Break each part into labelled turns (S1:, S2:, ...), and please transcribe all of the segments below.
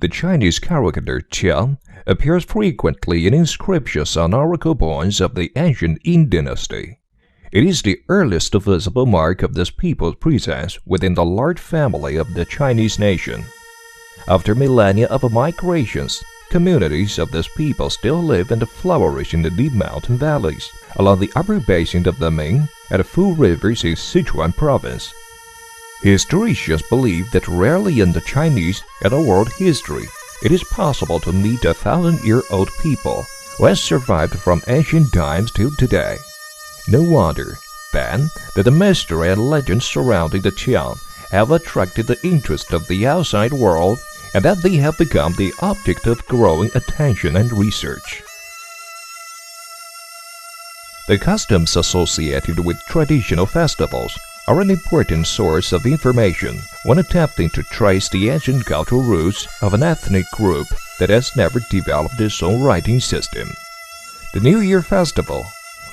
S1: The Chinese character Qiang appears frequently in inscriptions on oracle points of the ancient Yin dynasty. It is the earliest visible mark of this people's presence within the large family of the Chinese nation. After millennia of migrations, communities of this people still live and flourish in the deep mountain valleys, along the upper basin of the Ming and the full rivers in Sichuan Province. Historians believe that rarely in the Chinese and the world history it is possible to meet 1,000-year-old people who have survived from ancient times till today. No wonder, then, that the mystery and legends surrounding the Qiang have attracted the interest of the outside world and that they have become the object of growing attention and research. The customs associated with traditional festivals are an important source of information when attempting to trace the ancient cultural roots of an ethnic group that has never developed its own writing system. The New Year Festival,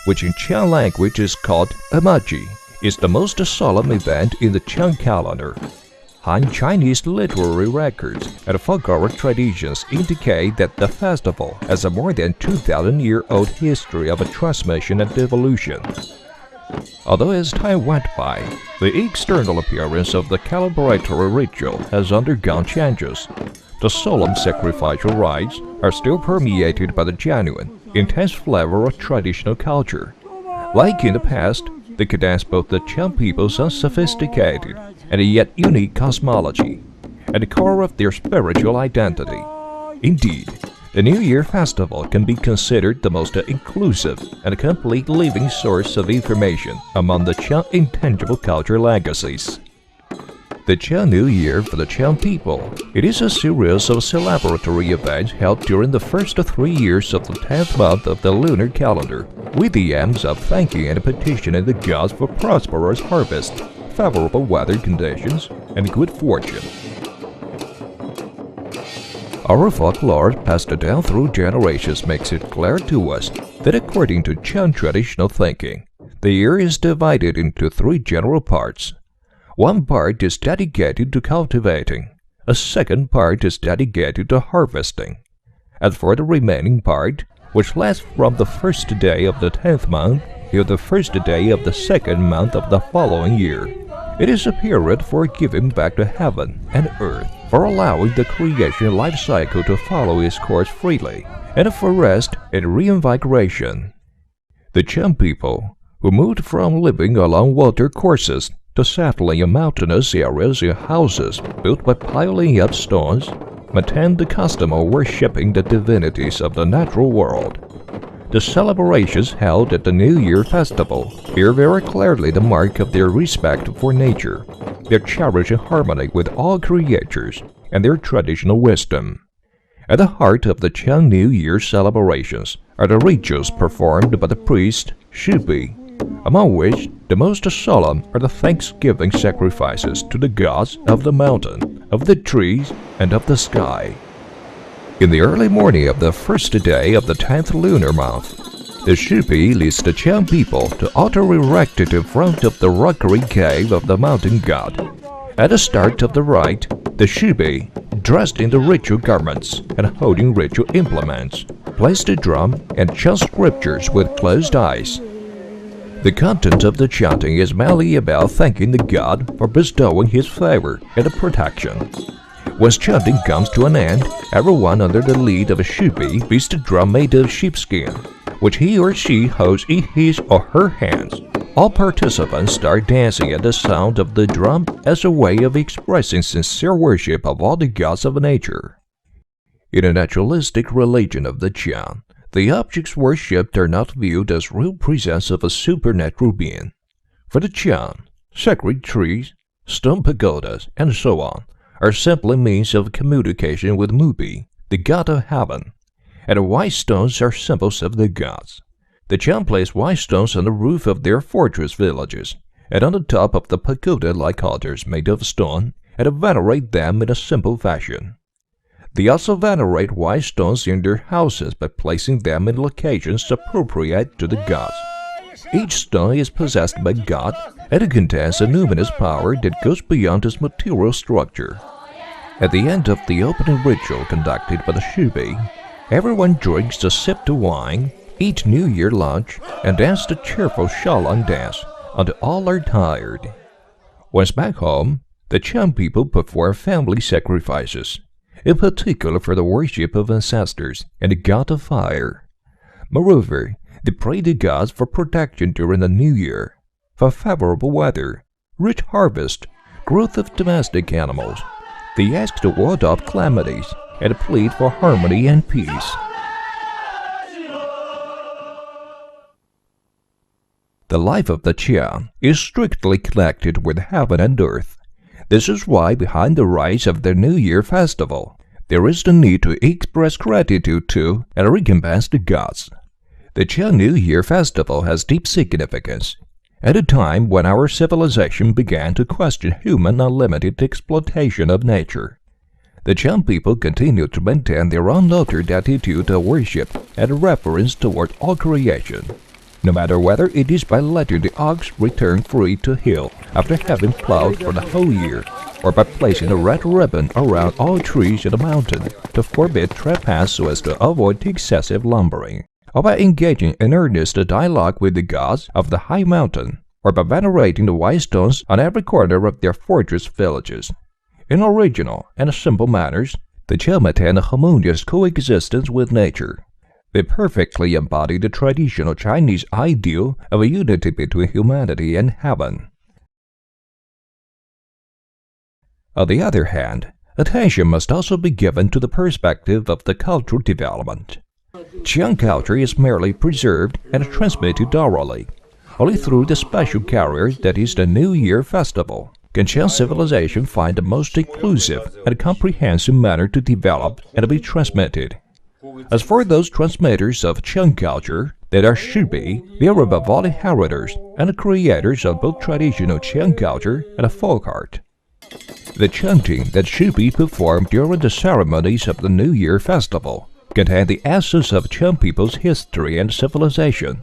S1: which in Qiang language is called Amaji, is the most solemn event in the Qiang calendar. Han Chinese literary records and folklore traditions indicate that the festival has a more than 2,000-year-old history of transmission and evolution. Although as time went by, the external appearance of the celebratory ritual has undergone changes. The solemn sacrificial rites are still permeated by the genuine, intense flavor of traditional culture. Like in the past, they condense both the Qiang people's unsophisticated and yet unique cosmology at the core of their spiritual identity. Indeed, the New Year Festival can be considered the most inclusive and complete living source of information among the Qiang intangible culture legacies. The Qiang New Year for the Qiang people. It is a series of celebratory events held during the first 3 years of the 10th month of the lunar calendar, with the aims of thanking and petitioning the gods for prosperous harvest, favorable weather conditions, and good fortune. Our folklore passed down through generations makes it clear to us that according to Qiang traditional thinking, the year is divided into 3 general parts. One part is dedicated to cultivating, a second part is dedicated to harvesting, and for the remaining part, which lasts from the first day of the 10th month till the first day of the 2nd month of the following year, it is a period for giving back to heaven and earth, for allowing the creation life cycle to follow its course freely, and for rest and reinvigoration. The Qiang people, who moved from living along water courses to settling in mountainous areas in houses built by piling up stones, maintained the custom of worshipping the divinities of the natural world. The celebrations held at the New Year Festival bear very clearly the mark of their respect for nature, their cherishing harmony with all creatures, and their traditional wisdom. At the heart of the Qiang New Year celebrations are the rituals performed by the priest shibi, among which the most solemn are the thanksgiving sacrifices to the gods of the mountain, of the trees, and of the sky. In the early morning of the first day of the 10th lunar month, the shibi leads the Qiang people to altar erected in front of the rockery cave of the mountain god. At the start of the rite, the shibi, dressed in the ritual garments and holding ritual implements, plays the drum and chants scriptures with closed eyes. The content of the chanting is mainly about thanking the god for bestowing his favor and protection. When chanting comes to an end, everyone under the lead of a shibi beats the drum made of sheepskin, which he or she holds in his or her hands. All participants start dancing at the sound of the drum as a way of expressing sincere worship of all the gods of nature. In a naturalistic religion of the Qiang, the objects worshipped are not viewed as real presence of a supernatural being. For the Qiang, sacred trees, stone pagodas, and so on are simply means of communication with Mubi, the god of heaven, and white stones are symbols of the gods. The Qiang place white stones on the roof of their fortress villages, and on the top of the pagoda-like altars made of stone, and venerate them in a simple fashion. They also venerate white stones in their houses by placing them in locations appropriate to the gods. Each stone is possessed by God, and it contains a luminous power that goes beyond its material structure. At the end of the opening ritual conducted by the shibi, everyone drinks a sip of wine, eats New Year lunch, and dance the cheerful salang dance until all are tired. Once back home, the Qiang people perform family sacrifices, in particular for the worship of ancestors and the god of fire. Moreover, they pray to gods for protection during the New Year, for favorable weather, rich harvest, growth of domestic animals. They ask to ward off calamities and plead for harmony and peace. The life of the Qiang is strictly connected with heaven and earth. This is why behind the rise of the New Year Festival, there is the need to express gratitude to and recompense the gods. The Qiang New Year Festival has deep significance. At a time when our civilization began to question human unlimited exploitation of nature, the Qiang people continued to maintain their unaltered attitude of worship and reverence toward all creation, no matter whether it is by letting the ox return free to hill after having plowed for the whole year, or by placing a red ribbon around all trees in the mountain to forbid trespass so as to avoid excessive lumbering, or by engaging in earnest dialogue with the gods of the high mountain, or by venerating the white stones on every corner of their fortress villages. In original and simple manners, the Qiang maintain a harmonious coexistence with nature. They perfectly embody the traditional Chinese ideal of a unity between humanity and heaven. On the other hand, attention must also be given to the perspective of the cultural development. Qiang culture is merely preserved and transmitted orally. Only through the special carrier that is the New Year Festival can Qiang civilization find the most inclusive and comprehensive manner to develop and be transmitted. As for those transmitters of Qiang culture that are shibi, they are above all inheritors and creators of both traditional Qiang culture and folk art. The chanting that shibi performed during the ceremonies of the New Year Festival contain the essence of Qiang people's history and civilization.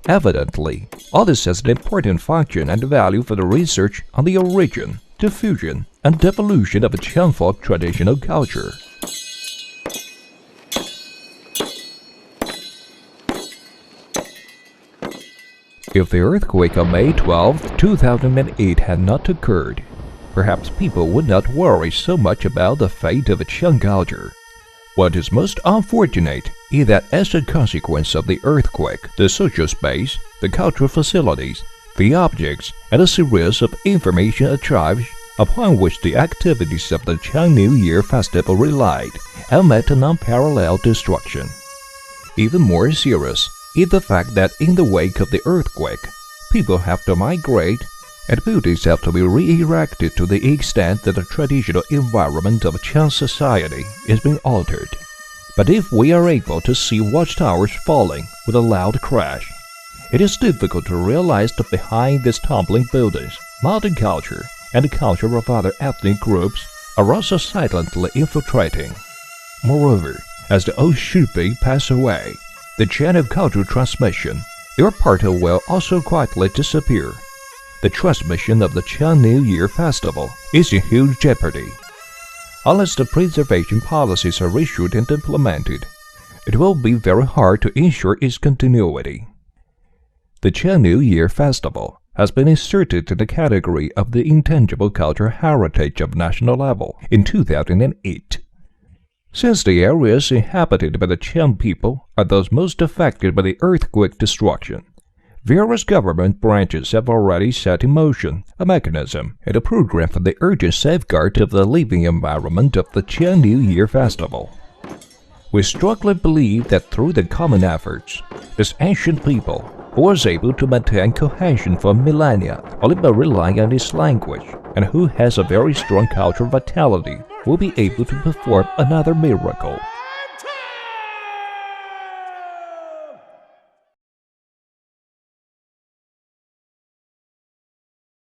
S1: Evidently, all this has an important function and value for the research on the origin, diffusion, and devolution of Qiang folk traditional culture. If the earthquake on May 12, 2008 had not occurred, perhaps people would not worry so much about the fate of Qiang culture. What is most unfortunate is that as a consequence of the earthquake, the social space, the cultural facilities, the objects, and a series of information archives upon which the activities of the Qiang New Year Festival relied have met an unparalleled destruction. Even more serious is the fact that in the wake of the earthquake, people have to migrate and buildings have to be re-erected to the extent that the traditional environment of Qiang society is being altered. But if we are able to see watchtowers falling with a loud crash, it is difficult to realize that behind these tumbling buildings, modern culture and the culture of other ethnic groups are also silently infiltrating. Moreover, as the old shibi pass away, the chain of cultural transmission, their part will also quietly disappear. The transmission of the Qiang New Year Festival is in huge jeopardy. Unless the preservation policies are issued and implemented, it will be very hard to ensure its continuity. The Qiang New Year Festival has been inserted in the category of the Intangible Cultural Heritage of national level in 2008. Since the areas inhabited by the Qiang people are those most affected by the earthquake destruction, various government branches have already set in motion a mechanism and a program for the urgent safeguard of the living environment of the Qiang New Year Festival. We strongly believe that through the common efforts, this ancient people, who was able to maintain cohesion for millennia only by relying on its language, and who has a very strong cultural vitality, will be able to perform another miracle.